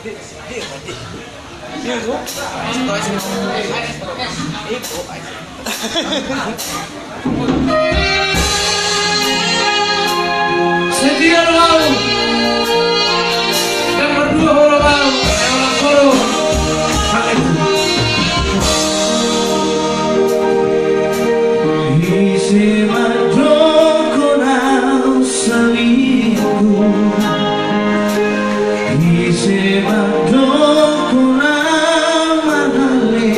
Setia mau dan berdua orang mau orang koro hal itu isi madoko nau saliku isi madoko nau mahale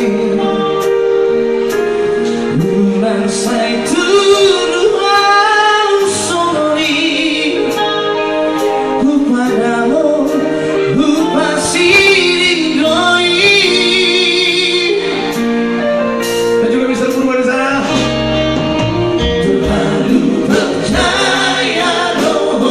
bulan sai turu au soli upadamu upasirindoi dan juga Mr. Purba di sana. Terlalu percaya doh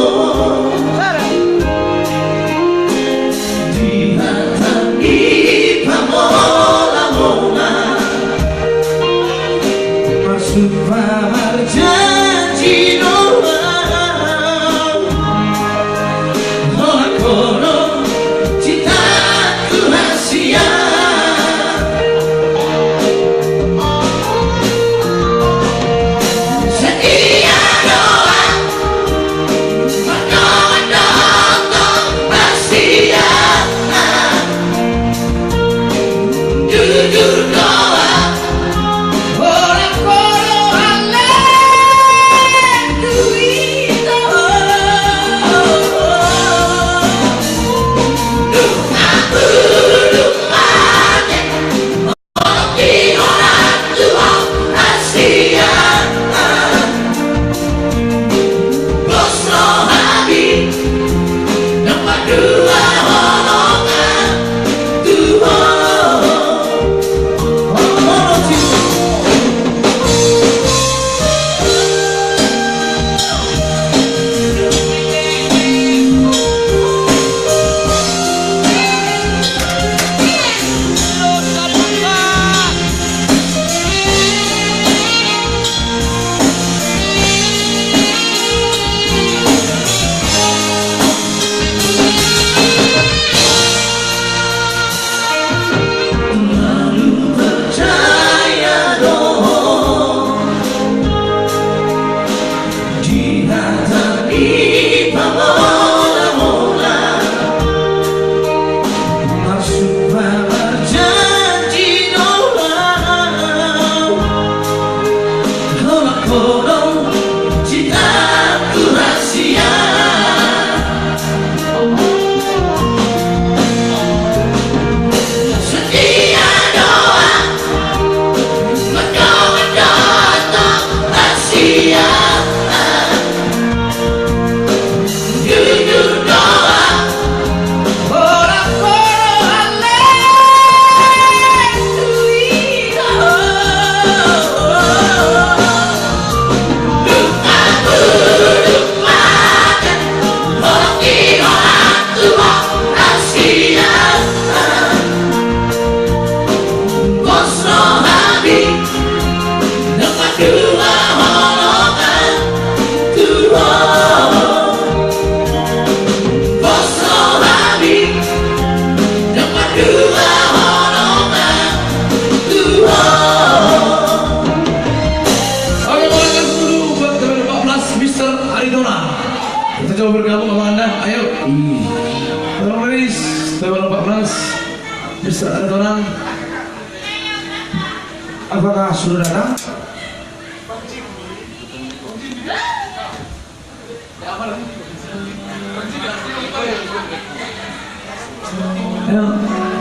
di hati pamola-mola masuk pamar janji doa nolak kono cintaku rahasia setia doa berdoa dong rahasia jujur doa orang kono Kita coba bergabung sama Anda, ayo. Tolong Riz, tolong 14. Bisa ada orang. Apakah sudah datang? Ayo.